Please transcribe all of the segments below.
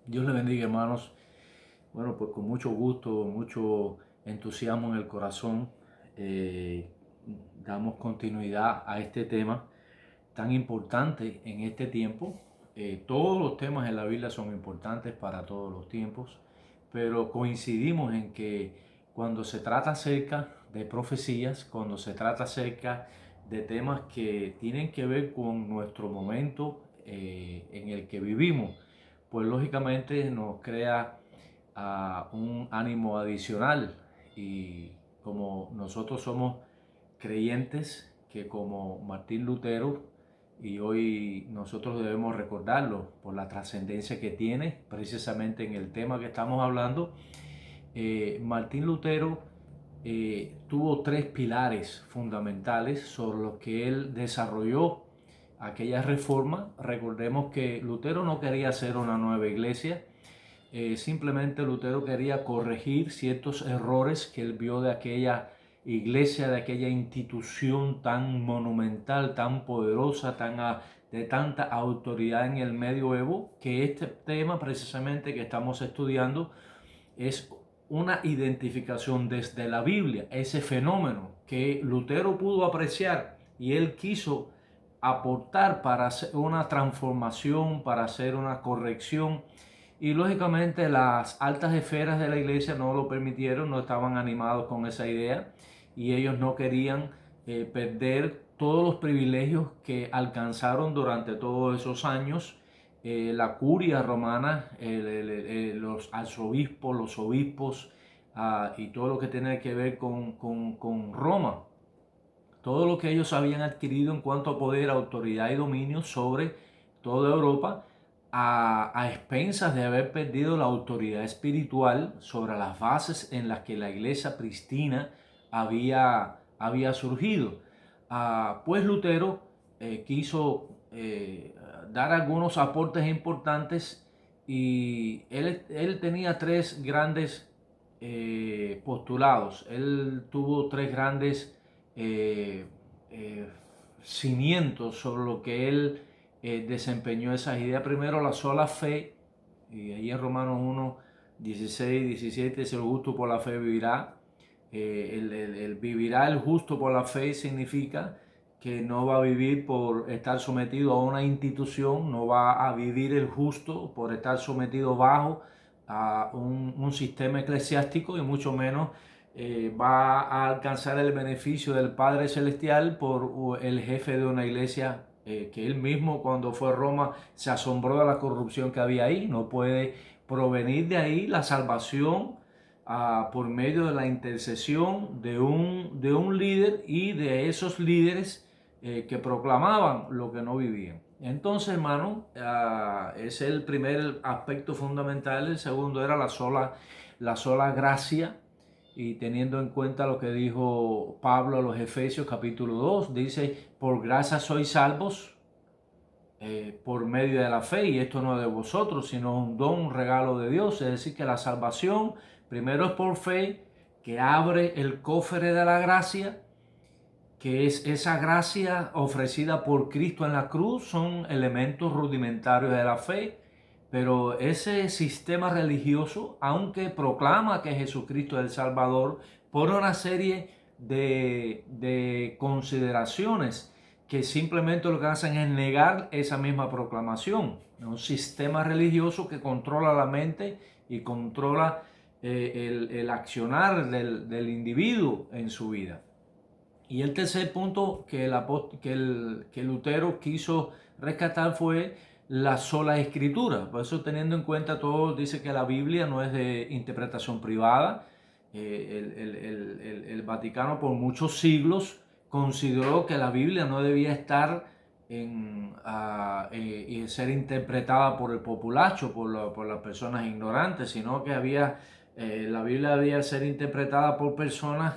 Dios le bendiga, hermanos. Bueno, pues con mucho gusto, mucho entusiasmo en el corazón, eh, damos continuidad a este tema tan importante en este tiempo. Todos los temas en la Biblia son importantes para todos los tiempos, pero coincidimos en que cuando se trata acerca de profecías, cuando se trata acerca de temas que tienen que ver con nuestro momento en el que vivimos, pues lógicamente nos crea un ánimo adicional. Y como nosotros somos creyentes que como Martín Lutero, y hoy nosotros debemos recordarlo por la trascendencia que tiene precisamente en el tema que estamos hablando, Martín Lutero tuvo tres pilares fundamentales sobre los que él desarrolló aquella reforma. Recordemos que Lutero no quería hacer una nueva iglesia, simplemente Lutero quería corregir ciertos errores que él vio de aquella iglesia, de aquella institución tan monumental, tan poderosa, de tanta autoridad en el medioevo, que este tema precisamente que estamos estudiando es una identificación desde la Biblia, ese fenómeno que Lutero pudo apreciar y él quiso aportar para hacer una transformación, para hacer una corrección. Y lógicamente las altas esferas de la iglesia no lo permitieron, no estaban animados con esa idea y ellos no querían perder todos los privilegios que alcanzaron durante todos esos años. La curia romana, los arzobispos, los obispos, y todo lo que tiene que ver con Roma, todo lo que ellos habían adquirido en cuanto a poder, autoridad y dominio sobre toda Europa, a expensas de haber perdido la autoridad espiritual sobre las bases en las que la iglesia pristina había surgido. Pues Lutero quiso dar algunos aportes importantes y él tenía tres grandes postulados. Él tuvo tres grandes eh, eh, cimientos sobre lo que él desempeñó esas ideas. Primero, la sola fe, y ahí en Romanos 1, 16, 17, es el justo por la fe vivirá. El vivirá el justo por la fe significa que no va a vivir por estar sometido a una institución, no va a vivir el justo por estar sometido bajo a un sistema eclesiástico, y mucho menos va a alcanzar el beneficio del Padre Celestial por el jefe de una iglesia que él mismo cuando fue a Roma se asombró de la corrupción que había ahí. No puede provenir de ahí la salvación por medio de la intercesión de un líder y de esos líderes que proclamaban lo que no vivían. Entonces, hermano, es el primer aspecto fundamental. El segundo era la sola gracia, y teniendo en cuenta lo que dijo Pablo a los Efesios capítulo 2, dice, por gracia sois salvos por medio de la fe, y esto no es de vosotros, sino un don, un regalo de Dios. Es decir, que la salvación primero es por fe, que abre el cofre de la gracia, que es esa gracia ofrecida por Cristo en la cruz. Son elementos rudimentarios de la fe, pero ese sistema religioso, aunque proclama que Jesucristo es el Salvador, pone una serie de consideraciones que simplemente lo que hacen es negar esa misma proclamación. Un sistema religioso que controla la mente y controla el accionar del individuo en su vida. Y el tercer punto que Lutero quiso rescatar fue la sola escritura. Por eso, teniendo en cuenta todo, dice que la Biblia no es de interpretación privada. El Vaticano por muchos siglos consideró que la Biblia no debía estar y ser interpretada por el populacho, por las personas ignorantes, sino que la Biblia debía ser interpretada por personas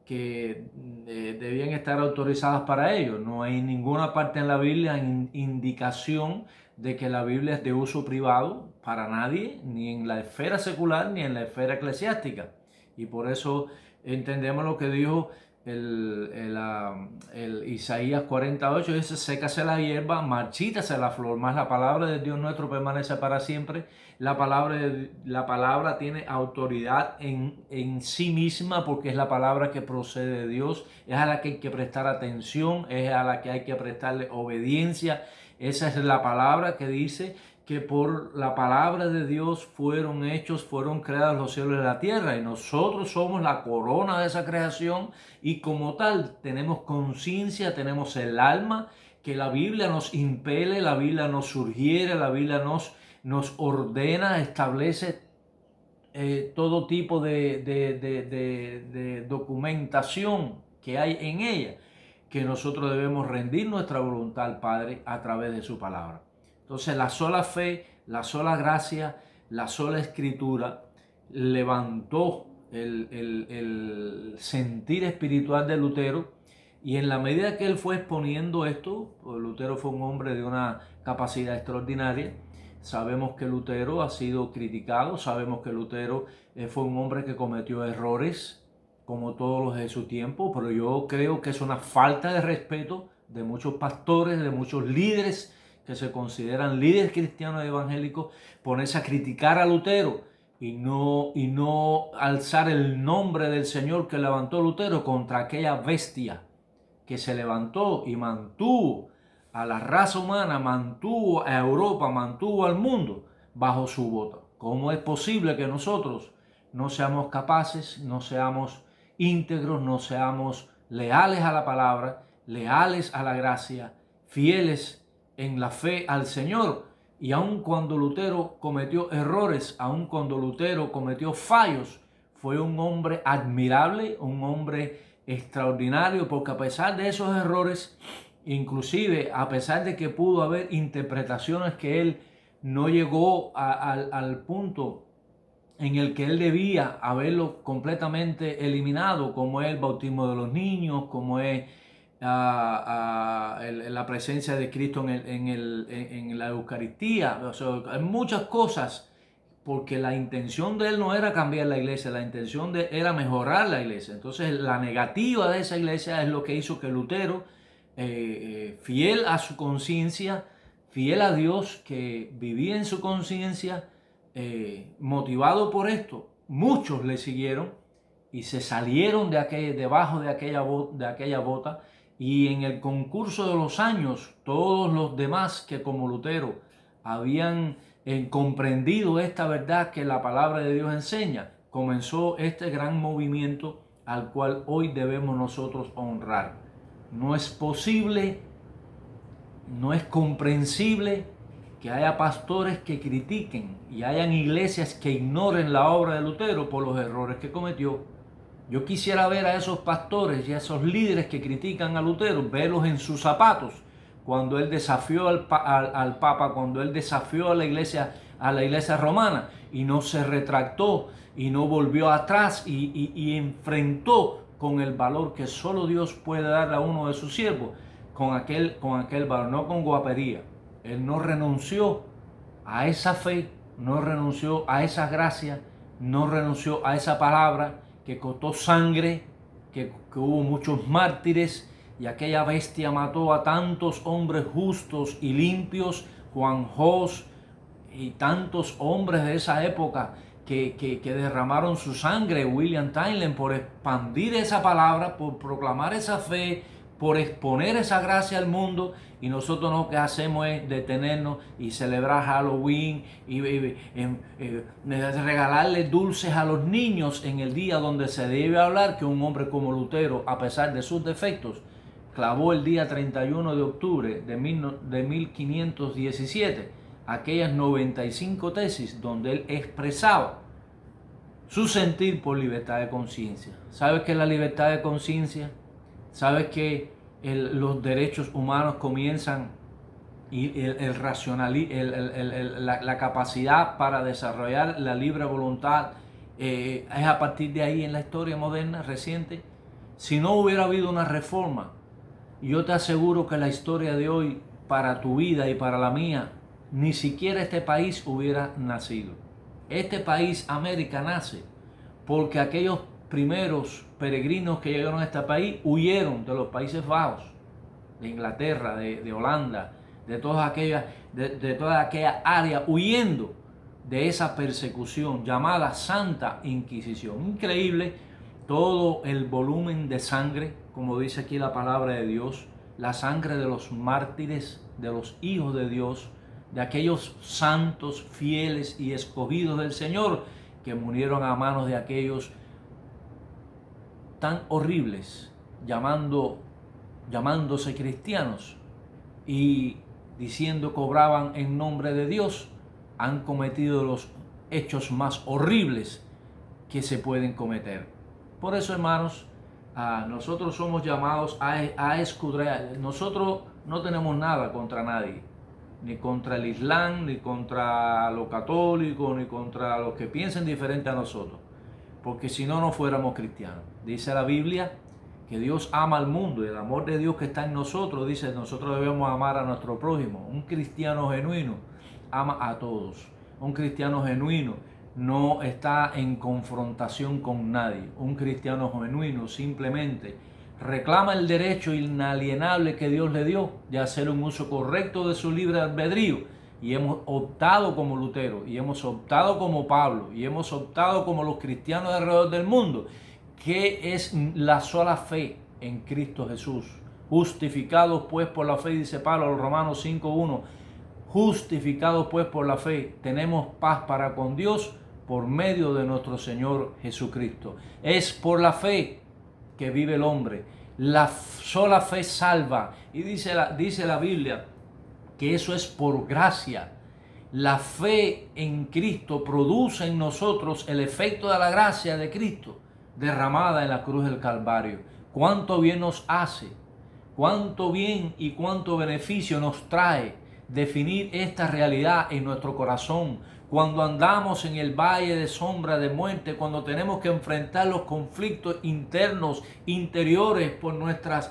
que debían estar autorizadas para ello. No hay ninguna parte en la Biblia indicación de que la Biblia es de uso privado para nadie, ni en la esfera secular ni en la esfera eclesiástica. Y por eso entendemos lo que dijo el Isaías 48 dice: sécase la hierba, marchítase la flor, mas la palabra de Dios nuestro permanece para siempre. La palabra tiene autoridad en sí misma, porque es la palabra que procede de Dios, es a la que hay que prestar atención, es a la que hay que prestarle obediencia. Esa es la palabra que dice que por la palabra de Dios fueron creados los cielos y la tierra, y nosotros somos la corona de esa creación, y como tal tenemos conciencia, tenemos el alma, que la Biblia nos impele, la Biblia nos sugiere, la Biblia nos ordena, establece todo tipo de documentación que hay en ella, que nosotros debemos rendir nuestra voluntad al Padre a través de su palabra. Entonces, la sola fe, la sola gracia, la sola escritura levantó el sentir espiritual de Lutero, y en la medida que él fue exponiendo esto, pues Lutero fue un hombre de una capacidad extraordinaria. Sabemos que Lutero ha sido criticado, sabemos que Lutero fue un hombre que cometió errores, como todos los de su tiempo, pero yo creo que es una falta de respeto de muchos pastores, de muchos líderes que se consideran líderes cristianos evangélicos, ponerse a criticar a Lutero y no alzar el nombre del Señor que levantó Lutero contra aquella bestia que se levantó y mantuvo a la raza humana, mantuvo a Europa, mantuvo al mundo bajo su bota. ¿Cómo es posible que nosotros no seamos capaces, no seamos íntegros, no seamos leales a la palabra, leales a la gracia, fieles en la fe al Señor? Y aun cuando Lutero cometió errores, aun cuando Lutero cometió fallos, fue un hombre admirable, un hombre extraordinario, porque a pesar de esos errores, inclusive a pesar de que pudo haber interpretaciones que él no llegó al punto en el que él debía haberlo completamente eliminado, como es el bautismo de los niños, como es la presencia de Cristo en la Eucaristía. O sea, hay muchas cosas, porque la intención de él no era cambiar la iglesia, la intención de él era mejorar la iglesia. Entonces la negativa de esa iglesia es lo que hizo que Lutero, fiel a su conciencia, fiel a Dios, que vivía en su conciencia, motivado por esto, muchos le siguieron y se salieron debajo de aquella bota, y en el concurso de los años todos los demás que como Lutero habían comprendido esta verdad que la palabra de Dios enseña, comenzó este gran movimiento al cual hoy debemos nosotros honrar. No es posible, no es comprensible que haya pastores que critiquen y hayan iglesias que ignoren la obra de Lutero por los errores que cometió. Yo quisiera ver a esos pastores y a esos líderes que critican a Lutero, verlos en sus zapatos, cuando él desafió al Papa, cuando él desafió a la iglesia romana, y no se retractó y no volvió atrás, y enfrentó con el valor que solo Dios puede darle a uno de sus siervos, con aquel valor, no con guapería. Él no renunció a esa fe, no renunció a esa gracia, no renunció a esa palabra que costó sangre, que hubo muchos mártires, y aquella bestia mató a tantos hombres justos y limpios, Juan Hus y tantos hombres de esa época que derramaron su sangre, William Tyndale, por expandir esa palabra, por proclamar esa fe, por exponer esa gracia al mundo. Y nosotros lo que hacemos es detenernos y celebrar Halloween y regalarle dulces a los niños en el día donde se debe hablar que un hombre como Lutero, a pesar de sus defectos, clavó el día 31 de octubre de 1517 aquellas 95 tesis donde él expresaba su sentir por libertad de conciencia. ¿Sabes qué es la libertad de conciencia? ¿Sabes que los derechos humanos comienzan y la capacidad para desarrollar la libre voluntad es a partir de ahí en la historia moderna reciente? Si no hubiera habido una reforma, yo te aseguro que la historia de hoy, para tu vida y para la mía, ni siquiera este país hubiera nacido. Este país, América, nace porque aquellos primeros peregrinos que llegaron a este país huyeron de los Países Bajos, de Inglaterra, de Holanda, de toda aquella área, huyendo de esa persecución llamada Santa Inquisición. Increíble todo el volumen de sangre, como dice aquí la palabra de Dios, la sangre de los mártires, de los hijos de Dios, de aquellos santos fieles y escogidos del Señor que murieron a manos de aquellos tan horribles, llamándose cristianos y diciendo que obraban en nombre de Dios, han cometido los hechos más horribles que se pueden cometer. Por eso, hermanos, nosotros somos llamados a escudriñar. Nosotros no tenemos nada contra nadie, ni contra el Islam, ni contra los católicos, ni contra los que piensen diferente a nosotros, porque si no, no fuéramos cristianos. Dice la Biblia que Dios ama al mundo, y el amor de Dios que está en nosotros, dice, nosotros debemos amar a nuestro prójimo. Un cristiano genuino ama a todos. Un cristiano genuino no está en confrontación con nadie. Un cristiano genuino simplemente reclama el derecho inalienable que Dios le dio de hacer un uso correcto de su libre albedrío. Y hemos optado como Lutero, y hemos optado como Pablo, y hemos optado como los cristianos alrededor del mundo, que es la sola fe en Cristo Jesús. Justificados pues por la fe, dice Pablo a los Romanos 5:1, justificados pues por la fe, tenemos paz para con Dios por medio de nuestro Señor Jesucristo. Es por la fe que vive el hombre. La sola fe salva. Y dice la Biblia que eso es por gracia. La fe en Cristo produce en nosotros el efecto de la gracia de Cristo derramada en la cruz del Calvario. Cuánto bien nos hace, cuánto bien y cuánto beneficio nos trae definir esta realidad en nuestro corazón. Cuando andamos en el valle de sombra de muerte, cuando tenemos que enfrentar los conflictos internos, interiores, por nuestras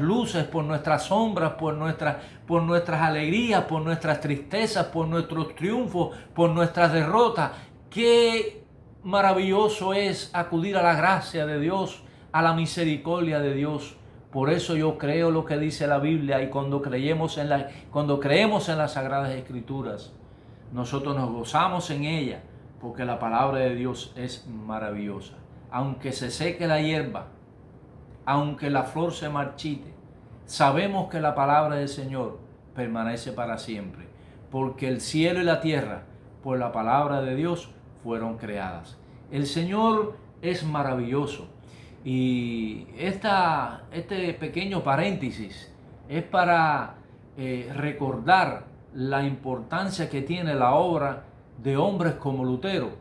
luces, por nuestras sombras, por nuestras alegrías, por nuestras tristezas, por nuestros triunfos, por nuestras derrotas. Qué maravilloso es acudir a la gracia de Dios, a la misericordia de Dios. Por eso yo creo lo que dice la Biblia, y cuando creemos en las Sagradas Escrituras, nosotros nos gozamos en ella, porque la palabra de Dios es maravillosa. Aunque se seque la hierba, aunque la flor se marchite, sabemos que la palabra del Señor permanece para siempre, porque el cielo y la tierra, por la palabra de Dios, fueron creadas. El Señor es maravilloso. Y este pequeño paréntesis es para recordar la importancia que tiene la obra de hombres como Lutero,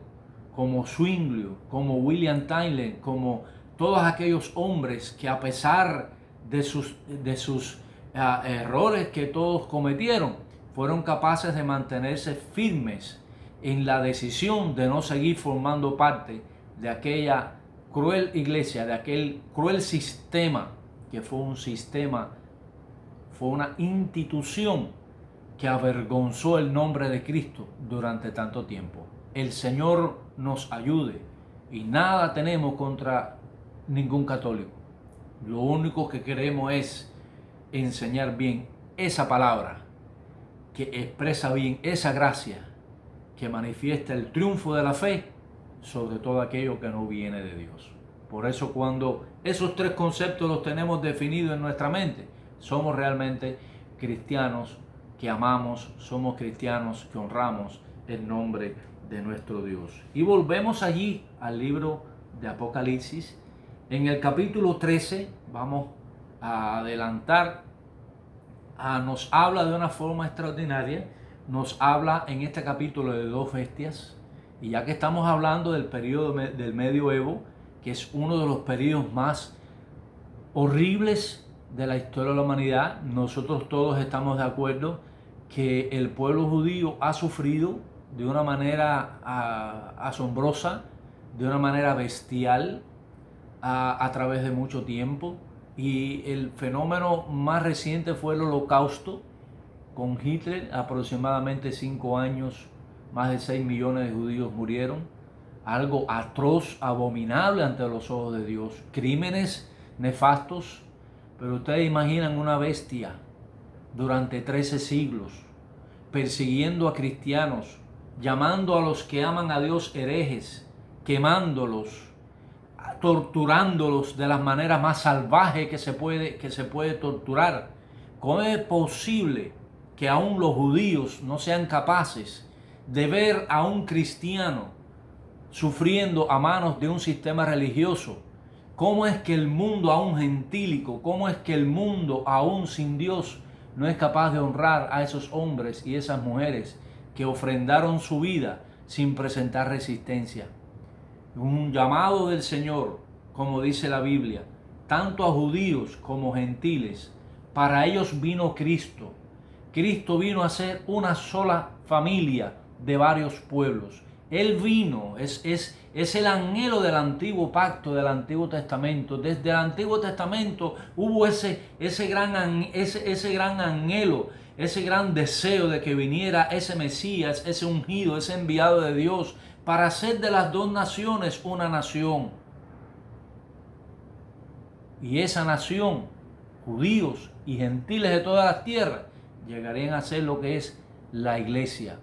como Zwinglio, como William Tyndale, como todos aquellos hombres que, a pesar de sus errores que todos cometieron, fueron capaces de mantenerse firmes en la decisión de no seguir formando parte de aquella cruel iglesia, de aquel cruel sistema, que fue una institución que avergonzó el nombre de Cristo durante tanto tiempo. El Señor nos ayude, y nada tenemos contra ningún católico. Lo único que queremos es enseñar bien esa palabra, que expresa bien esa gracia, que manifiesta el triunfo de la fe sobre todo aquello que no viene de Dios. Por eso, cuando esos tres conceptos los tenemos definidos en nuestra mente, somos realmente cristianos que amamos, somos cristianos que honramos el nombre de nuestro Dios. Y volvemos allí al libro de Apocalipsis. En el capítulo 13, vamos a adelantar, nos habla de una forma extraordinaria. Nos habla en este capítulo de dos bestias. Y ya que estamos hablando del periodo del medioevo, que es uno de los periodos más horribles de la historia de la humanidad, nosotros todos estamos de acuerdo que el pueblo judío ha sufrido de una manera asombrosa, de una manera bestial, a través de mucho tiempo. Y el fenómeno más reciente fue el Holocausto, con Hitler. Aproximadamente 5 años, más de 6 millones de judíos murieron. algo atroz, abominable ante los ojos de Dios, crímenes nefastos. Pero ustedes imaginan una bestia durante 13 siglos, persiguiendo a cristianos, llamando a los que aman a Dios herejes, quemándolos, torturándolos de las maneras más salvajes que se puede torturar. ¿Cómo es posible que aún los judíos no sean capaces de ver a un cristiano sufriendo a manos de un sistema religioso? ¿Cómo es que el mundo aún gentílico, cómo es que el mundo aún sin Dios no es capaz de honrar a esos hombres y esas mujeres que ofrendaron su vida sin presentar resistencia? Un llamado del Señor, como dice la Biblia, tanto a judíos como gentiles. Para ellos vino Cristo. Cristo vino a ser una sola familia de varios pueblos. Él vino, es el anhelo del antiguo pacto, del Antiguo Testamento. Desde el Antiguo Testamento hubo ese gran anhelo, ese gran deseo de que viniera ese Mesías, ese ungido, ese enviado de Dios, para hacer de las dos naciones una nación. Y esa nación, judíos y gentiles de todas las tierras, llegarían a ser lo que es la iglesia.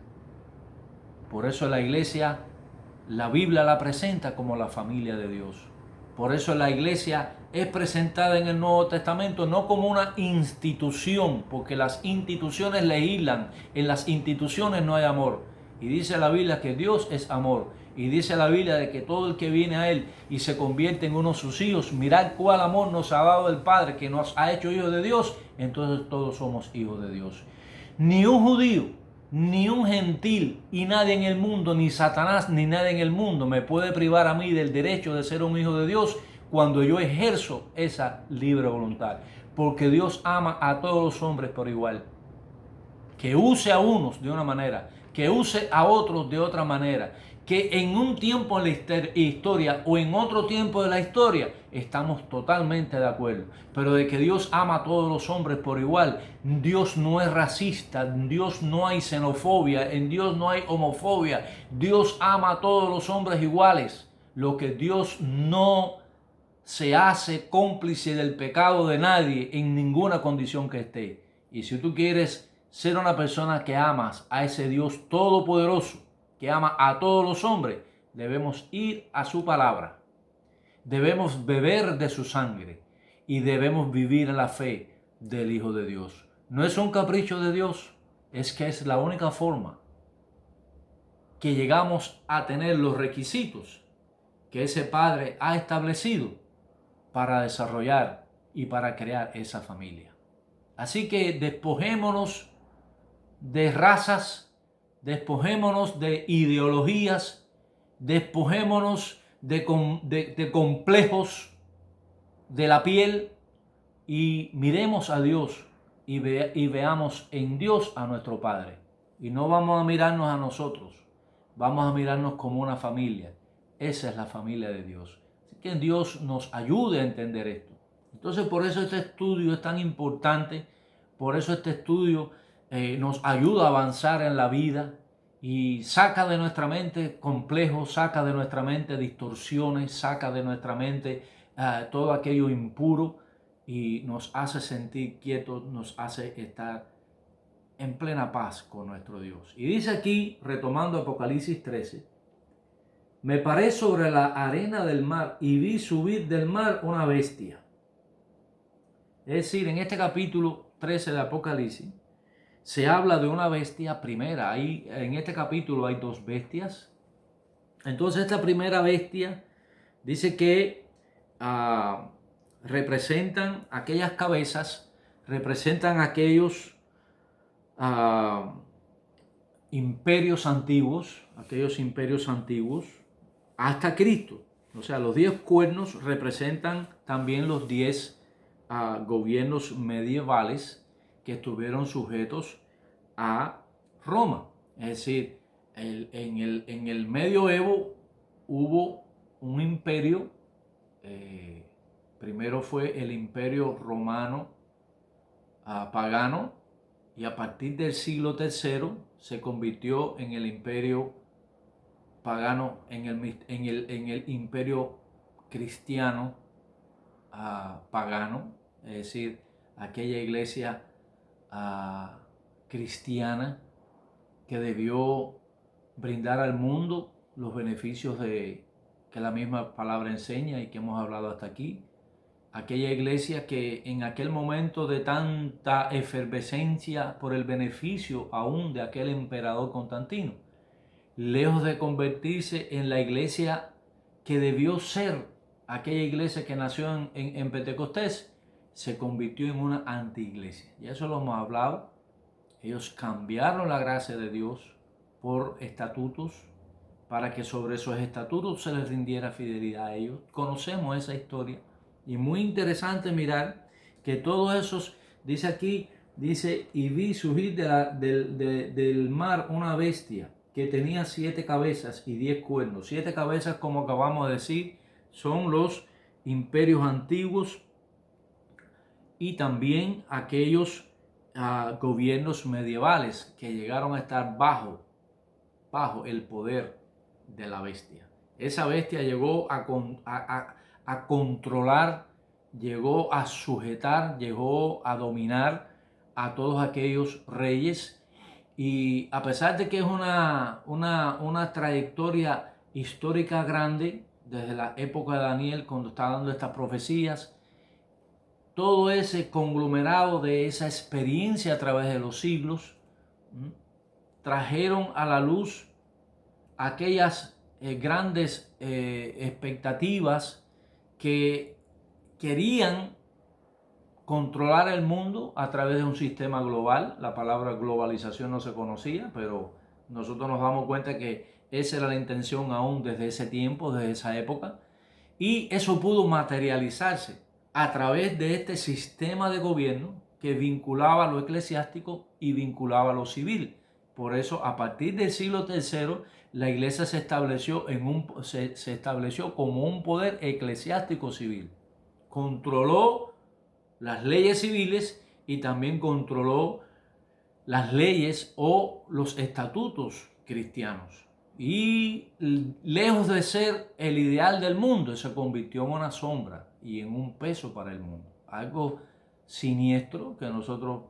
Por eso la iglesia, la Biblia la presenta como la familia de Dios. Por eso la iglesia es presentada en el Nuevo Testamento no como una institución, porque las instituciones legislan, en las instituciones no hay amor. Y dice la Biblia que Dios es amor. Y dice la Biblia de que todo el que viene a Él y se convierte en uno de sus hijos, mirad cuál amor nos ha dado el Padre, que nos ha hecho hijos de Dios, entonces todos somos hijos de Dios. Ni un judío, ni un gentil, y nadie en el mundo, ni Satanás, ni nadie en el mundo me puede privar a mí del derecho de ser un hijo de Dios cuando yo ejerzo esa libre voluntad. Porque Dios ama a todos los hombres por igual. Que use a unos de una manera, que use a otros de otra manera, que en un tiempo en la historia o en otro tiempo de la historia estamos totalmente de acuerdo, pero de que Dios ama a todos los hombres por igual. Dios no es racista, en Dios no hay xenofobia, en Dios no hay homofobia. Dios ama a todos los hombres iguales. Lo que Dios no se hace cómplice del pecado de nadie en ninguna condición que esté. Y si tú quieres ser una persona que amas a ese Dios todopoderoso, que ama a todos los hombres, debemos ir a su palabra, debemos beber de su sangre y debemos vivir en la fe del Hijo de Dios. No es un capricho de Dios, es que es la única forma que llegamos a tener los requisitos que ese Padre ha establecido para desarrollar y para crear esa familia. Así que despojémonos de razas, despojémonos de ideologías, despojémonos de complejos de la piel y miremos a Dios y veamos en Dios a nuestro Padre. Y no vamos a mirarnos a nosotros, vamos a mirarnos como una familia. Esa es la familia de Dios. Así que Dios nos ayude a entender esto. Entonces por eso este estudio es tan importante, por eso este estudio nos ayuda a avanzar en la vida y saca de nuestra mente complejos, saca de nuestra mente distorsiones, saca de nuestra mente todo aquello impuro y nos hace sentir quietos, nos hace estar en plena paz con nuestro Dios. Y dice aquí, retomando Apocalipsis 13, me paré sobre la arena del mar y vi subir del mar una bestia. Es decir, en este capítulo 13 de Apocalipsis se habla de una bestia primera. En este capítulo hay dos bestias. Entonces esta primera bestia dice que representan aquellas cabezas, representan aquellos imperios antiguos, hasta Cristo. O sea, los 10 cuernos representan también los 10 gobiernos medievales que estuvieron sujetos a Roma. Es decir, en el medioevo hubo un imperio, primero fue el imperio romano pagano, y a partir del siglo III se convirtió en el imperio pagano, en el imperio cristiano pagano, es decir, aquella iglesia cristiana que debió brindar al mundo los beneficios que la misma palabra enseña y que hemos hablado hasta aquí. Aquella iglesia que en aquel momento de tanta efervescencia por el beneficio aún de aquel emperador Constantino, lejos de convertirse en la iglesia que debió ser, aquella iglesia que nació en Pentecostés, se convirtió en una antiiglesia. Y eso lo hemos hablado. Ellos cambiaron la gracia de Dios por estatutos, para que sobre esos estatutos se les rindiera fidelidad a ellos. Conocemos esa historia. Y muy interesante mirar que todos esos, dice aquí, dice, y vi surgir del mar una bestia que tenía 7 cabezas y 10 cuernos. 7 cabezas, como acabamos de decir, son los imperios antiguos y también aquellos gobiernos medievales que llegaron a estar bajo el poder de la bestia. Esa bestia llegó a controlar, llegó a sujetar, llegó a dominar a todos aquellos reyes, y a pesar de que es una trayectoria histórica grande, desde la época de Daniel, cuando está dando estas profecías, todo ese conglomerado de esa experiencia a través de los siglos trajeron a la luz aquellas grandes expectativas que querían controlar el mundo a través de un sistema global. La palabra globalización no se conocía, pero nosotros nos damos cuenta que esa era la intención aún desde ese tiempo, desde esa época, y eso pudo materializarse a través de este sistema de gobierno que vinculaba lo eclesiástico y vinculaba lo civil. Por eso, a partir del siglo III, la iglesia se estableció como un poder eclesiástico civil. Controló las leyes civiles y también controló las leyes o los estatutos cristianos. Y lejos de ser el ideal del mundo, se convirtió en una sombra y en un peso para el mundo. Algo siniestro que nosotros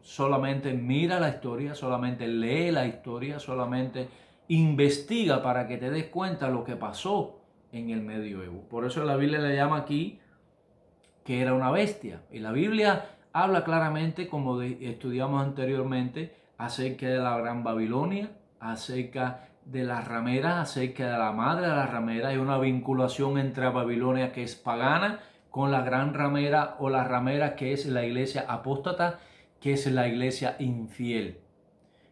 solamente mira la historia, solamente lee la historia, solamente investiga para que te des cuenta de lo que pasó en el medioevo. Por eso la Biblia le llama aquí que era una bestia. Y la Biblia habla claramente, como estudiamos anteriormente, acerca de la Gran Babilonia, acerca de las rameras, acerca de la madre de las rameras. Hay una vinculación entre Babilonia, que es pagana, con la gran ramera o la ramera, que es la iglesia apóstata, que es la iglesia infiel.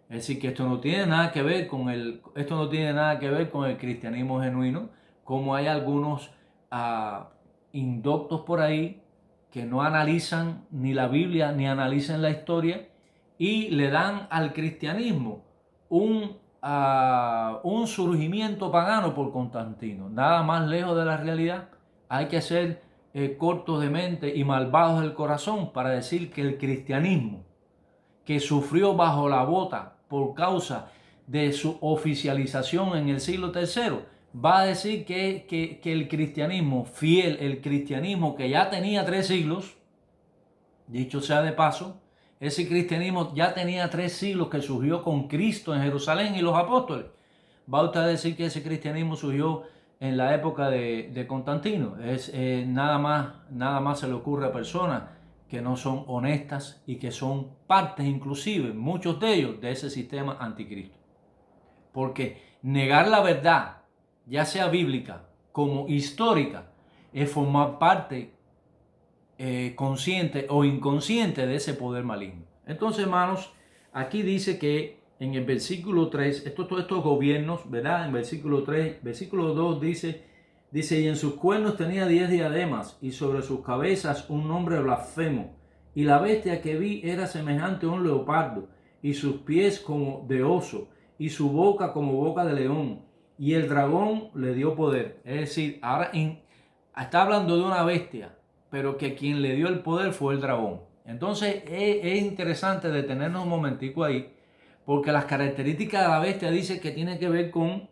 Es decir, que esto no tiene nada que ver con el cristianismo genuino, como hay algunos indoctos por ahí que no analizan ni la Biblia ni analizan la historia y le dan al cristianismo un surgimiento pagano por Constantino. Nada más lejos de la realidad. Hay que ser cortos de mente y malvados del corazón para decir que el cristianismo, que sufrió bajo la bota por causa de su oficialización en el siglo III, va a decir que el cristianismo fiel, el cristianismo que ya tenía 3 siglos, dicho sea de paso, ese cristianismo ya tenía 3 siglos que surgió con Cristo en Jerusalén y los apóstoles, va usted a decir que ese cristianismo surgió en la época de Constantino. Nada más se le ocurre a personas que no son honestas y que son partes, inclusive muchos de ellos, de ese sistema anticristo. Porque negar la verdad, ya sea bíblica como histórica, es formar parte consciente o inconsciente de ese poder maligno. Entonces, hermanos, aquí dice que en el versículo 3, todos estos gobiernos, ¿verdad? En versículo 3, versículo 2 dice, y en sus cuernos tenía 10 diademas, y sobre sus cabezas un nombre blasfemo. Y la bestia que vi era semejante a un leopardo, y sus pies como de oso, y su boca como boca de león. Y el dragón le dio poder. Es decir, ahora está hablando de una bestia, pero que quien le dio el poder fue el dragón. Entonces es interesante detenernos un momentico ahí, porque las características de la bestia dice que tiene que ver con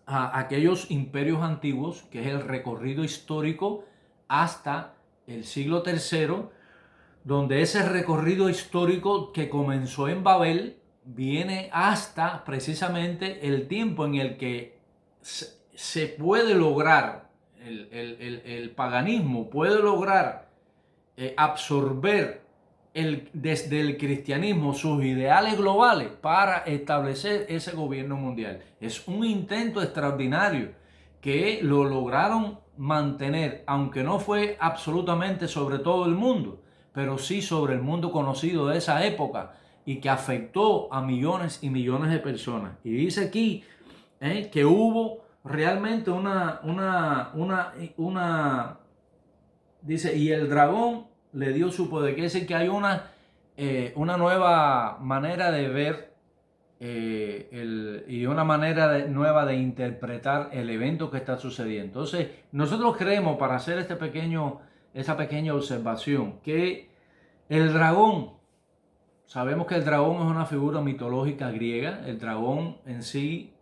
a aquellos imperios antiguos, que es el recorrido histórico hasta el siglo III, donde ese recorrido histórico que comenzó en Babel viene hasta precisamente el tiempo en el que se puede lograr el paganismo, puede lograr absorber desde el cristianismo sus ideales globales para establecer ese gobierno mundial. Es un intento extraordinario que lo lograron mantener, aunque no fue absolutamente sobre todo el mundo, pero sí sobre el mundo conocido de esa época y que afectó a millones y millones de personas. Y dice aquí que hubo realmente dice, y el dragón le dio su poder. Quiere decir que hay una nueva manera de ver y una manera nueva de interpretar el evento que está sucediendo. Entonces, nosotros creemos, para hacer esta pequeña observación, que el dragón, sabemos que el dragón es una figura mitológica griega. El dragón en sí,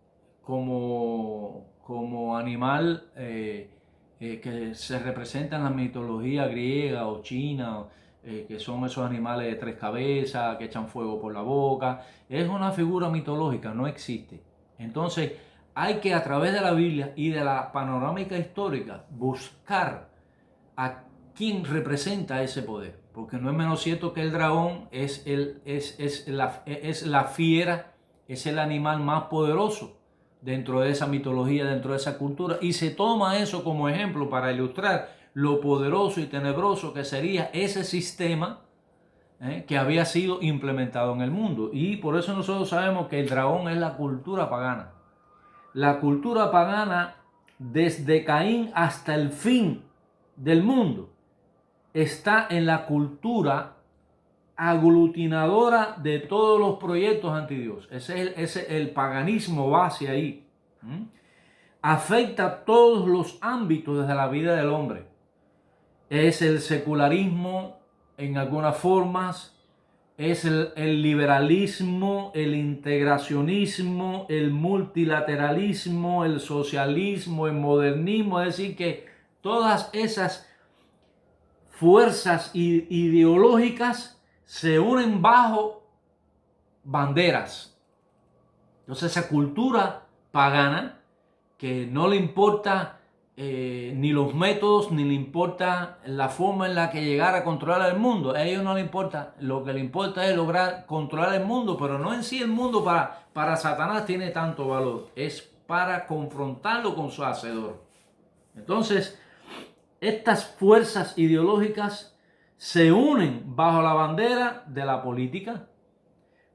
como animal que se representa en la mitología griega o china, que son esos animales de 3 cabezas, que echan fuego por la boca, es una figura mitológica, no existe. Entonces, hay que, a través de la Biblia y de la panorámica histórica, buscar a quién representa ese poder, porque no es menos cierto que el dragón es la fiera, es el animal más poderoso dentro de esa mitología, dentro de esa cultura, y se toma eso como ejemplo para ilustrar lo poderoso y tenebroso que sería ese sistema que había sido implementado en el mundo. Y por eso nosotros sabemos que el dragón es la cultura pagana. La cultura pagana, desde Caín hasta el fin del mundo, está en la cultura aglutinadora de todos los proyectos anti Dios. El paganismo base ahí. Afecta todos los ámbitos de la vida del hombre. Es el secularismo en algunas formas, es el liberalismo, el integracionismo, el multilateralismo, el socialismo, el modernismo. Es decir, que todas esas fuerzas ideológicas se unen bajo banderas. Entonces, esa cultura pagana, que no le importa ni los métodos, ni le importa la forma en la que llegar a controlar el mundo. A ellos no les importa. Lo que le importa es lograr controlar el mundo, pero no en sí el mundo para Satanás tiene tanto valor. Es para confrontarlo con su hacedor. Entonces, estas fuerzas ideológicas se unen bajo la bandera de la política,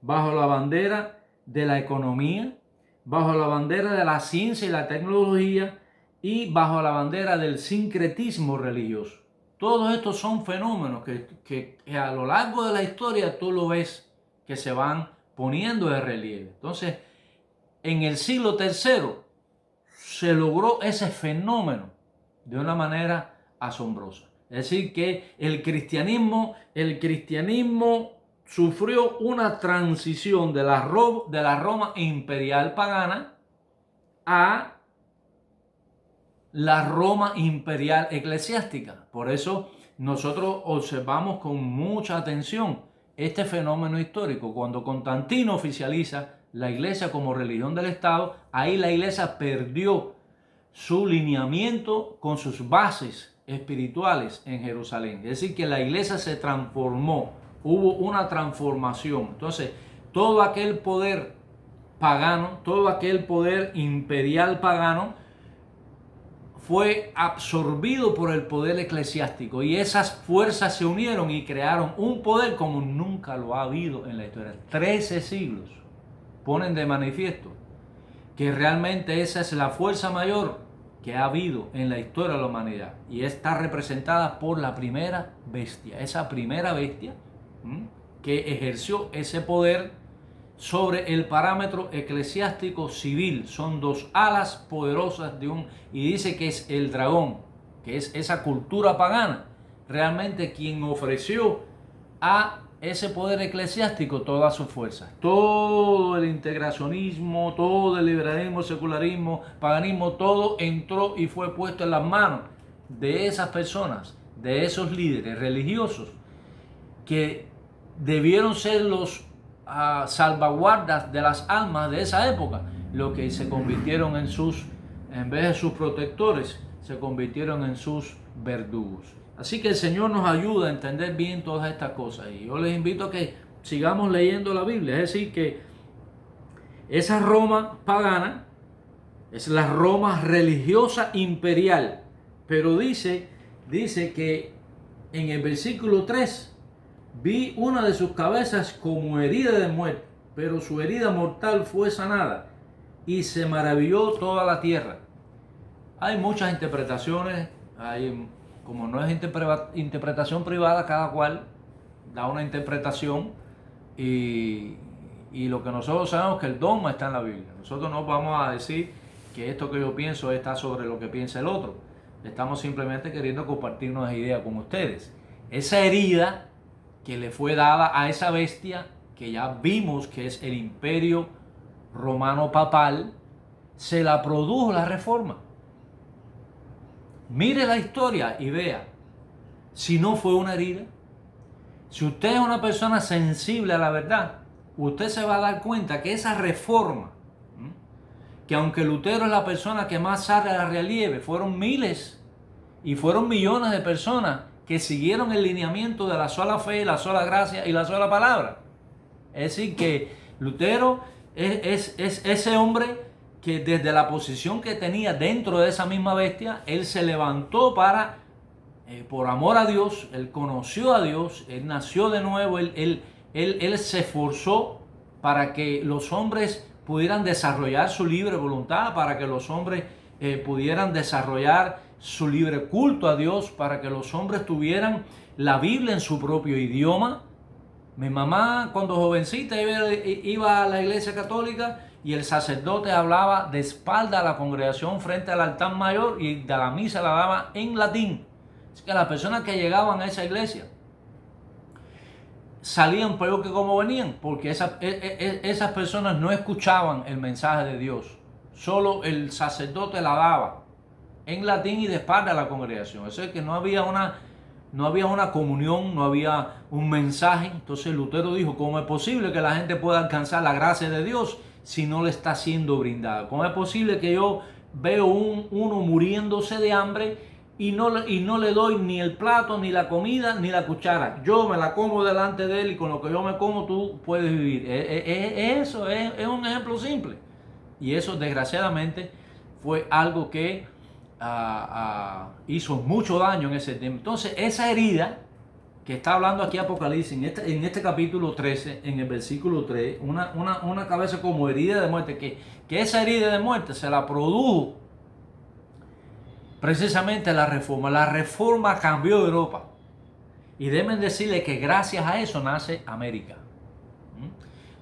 bajo la bandera de la economía, bajo la bandera de la ciencia y la tecnología y bajo la bandera del sincretismo religioso. Todos estos son fenómenos que a lo largo de la historia tú lo ves que se van poniendo de relieve. Entonces, en el siglo III se logró ese fenómeno de una manera asombrosa. Es decir, que el cristianismo sufrió una transición de la Roma imperial pagana a la Roma imperial eclesiástica. Por eso nosotros observamos con mucha atención este fenómeno histórico. Cuando Constantino oficializa la iglesia como religión del Estado, ahí la iglesia perdió su lineamiento con sus bases espirituales en Jerusalén. Es decir, que la iglesia se transformó, hubo una transformación. Entonces, todo aquel poder pagano, todo aquel poder imperial pagano fue absorbido por el poder eclesiástico, y esas fuerzas se unieron y crearon un poder como nunca lo ha habido en la historia. 13 siglos ponen de manifiesto que realmente esa es la fuerza mayor que ha habido en la historia de la humanidad, y está representada por la primera bestia, esa primera bestia que ejerció ese poder sobre el parámetro eclesiástico civil. Son 2 alas poderosas y dice que es el dragón, que es esa cultura pagana, realmente quien ofreció a ese poder eclesiástico toda su fuerza. Todo el integracionismo, todo el liberalismo, secularismo, paganismo, todo entró y fue puesto en las manos de esas personas, de esos líderes religiosos que debieron ser los salvaguardas de las almas de esa época, lo que se convirtieron en vez de sus protectores, se convirtieron en sus verdugos. Así que el Señor nos ayuda a entender bien todas estas cosas. Y yo les invito a que sigamos leyendo la Biblia. Es decir, que esa Roma pagana es la Roma religiosa imperial. Pero dice que en el versículo 3, vi una de sus cabezas como herida de muerte, pero su herida mortal fue sanada y se maravilló toda la tierra. Hay muchas interpretaciones, como no es interpretación privada, cada cual da una interpretación y lo que nosotros sabemos es que el dogma está en la Biblia. Nosotros no vamos a decir que esto que yo pienso está sobre lo que piensa el otro. Estamos simplemente queriendo compartir una idea con ustedes. Esa herida que le fue dada a esa bestia, que ya vimos que es el imperio romano papal, se la produjo la Reforma. Mire la historia y vea si no fue una herida. Si usted es una persona sensible a la verdad, usted se va a dar cuenta que esa reforma, que aunque Lutero es la persona que más sale a relieve, fueron miles y fueron millones de personas que siguieron el lineamiento de la sola fe, la sola gracia y la sola palabra. Es decir, que Lutero es ese hombre que desde la posición que tenía dentro de esa misma bestia, él se levantó para, por amor a Dios, él conoció a Dios, él nació de nuevo, él se esforzó para que los hombres pudieran desarrollar su libre voluntad, para que los hombres pudieran desarrollar su libre culto a Dios, para que los hombres tuvieran la Biblia en su propio idioma. Mi mamá, cuando jovencita, iba a la iglesia católica y el sacerdote hablaba de espalda a la congregación frente al altar mayor y de la misa la daba en latín. Así que las personas que llegaban a esa iglesia salían peor que como venían, porque esas personas no escuchaban el mensaje de Dios. Solo el sacerdote la daba en latín y de espalda a la congregación. Eso es que no había una comunión, no había un mensaje. Entonces Lutero dijo, ¿cómo es posible que la gente pueda alcanzar la gracia de Dios si no le está siendo brindada? ¿Cómo es posible que yo veo uno muriéndose de hambre y no le doy ni el plato, ni la comida, ni la cuchara? Yo me la como delante de él y con lo que yo me como tú puedes vivir. Eso es un ejemplo simple. Y eso desgraciadamente fue algo que hizo mucho daño en ese tiempo. Entonces esa herida que está hablando aquí Apocalipsis en este capítulo 13, en el versículo 3, una cabeza como herida de muerte, que esa herida de muerte se la produjo precisamente la Reforma. La Reforma cambió Europa y deben decirle que gracias a eso nace América.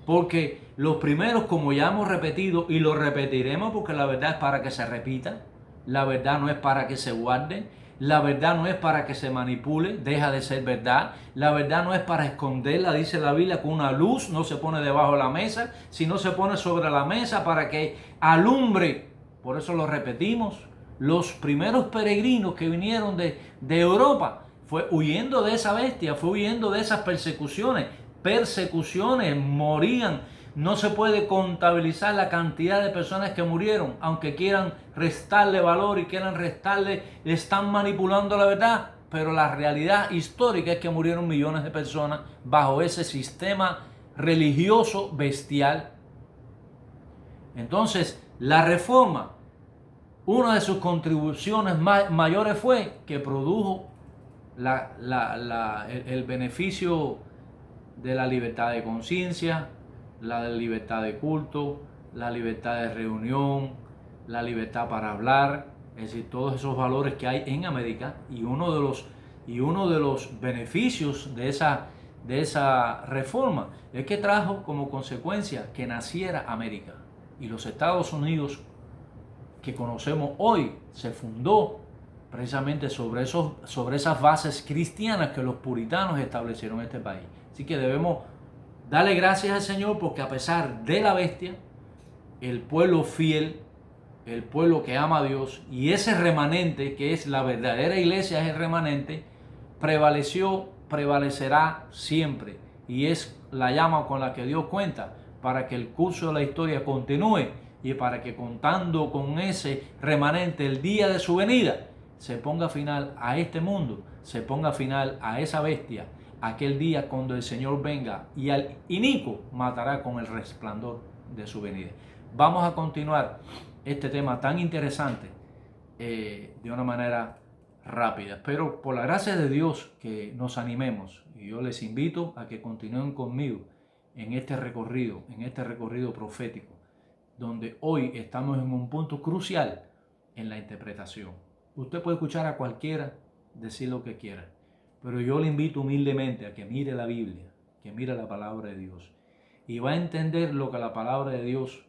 Porque los primeros, como ya hemos repetido y lo repetiremos porque la verdad es para que se repita, la verdad no es para que se guarde, la verdad no es para que se manipule, deja de ser verdad, la verdad no es para esconderla, dice la Biblia, con una luz no se pone debajo de la mesa, sino se pone sobre la mesa para que alumbre. Por eso lo repetimos, los primeros peregrinos que vinieron de Europa fue huyendo de esa bestia, fue huyendo de esas persecuciones, morían. No se puede contabilizar la cantidad de personas que murieron, aunque quieran restarle valor y quieran restarle, están manipulando la verdad, pero la realidad histórica es que murieron millones de personas bajo ese sistema religioso bestial. Entonces, la Reforma, una de sus contribuciones mayores fue que produjo el beneficio de la libertad de conciencia, la libertad de culto, la libertad de reunión, la libertad para hablar, es decir, todos esos valores que hay en América. Y uno de los beneficios de esa reforma es que trajo como consecuencia que naciera América. Y los Estados Unidos que conocemos hoy se fundó precisamente sobre esas bases cristianas que los puritanos establecieron en este país. Así que debemos darle gracias al Señor porque a pesar de la bestia, el pueblo fiel, el pueblo que ama a Dios y ese remanente que es la verdadera iglesia, es el remanente, prevalecerá siempre, y es la llama con la que Dios cuenta para que el curso de la historia continúe y para que, contando con ese remanente el día de su venida, se ponga final a este mundo, se ponga final a esa bestia, aquel día cuando el Señor venga y al inicuo matará con el resplandor de su venida. Vamos a continuar este tema tan interesante de una manera rápida. Espero por la gracia de Dios que nos animemos, y yo les invito a que continúen conmigo en este recorrido profético, donde hoy estamos en un punto crucial en la interpretación. Usted puede escuchar a cualquiera decir lo que quiera, pero yo le invito humildemente a que mire la Biblia, que mire la palabra de Dios, y va a entender lo que la palabra de Dios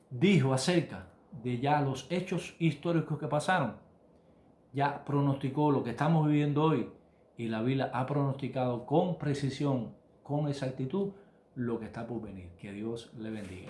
dijo acerca de ya los hechos históricos que pasaron. Ya pronosticó lo que estamos viviendo hoy, y la Biblia ha pronosticado con precisión, con exactitud, lo que está por venir. Que Dios le bendiga.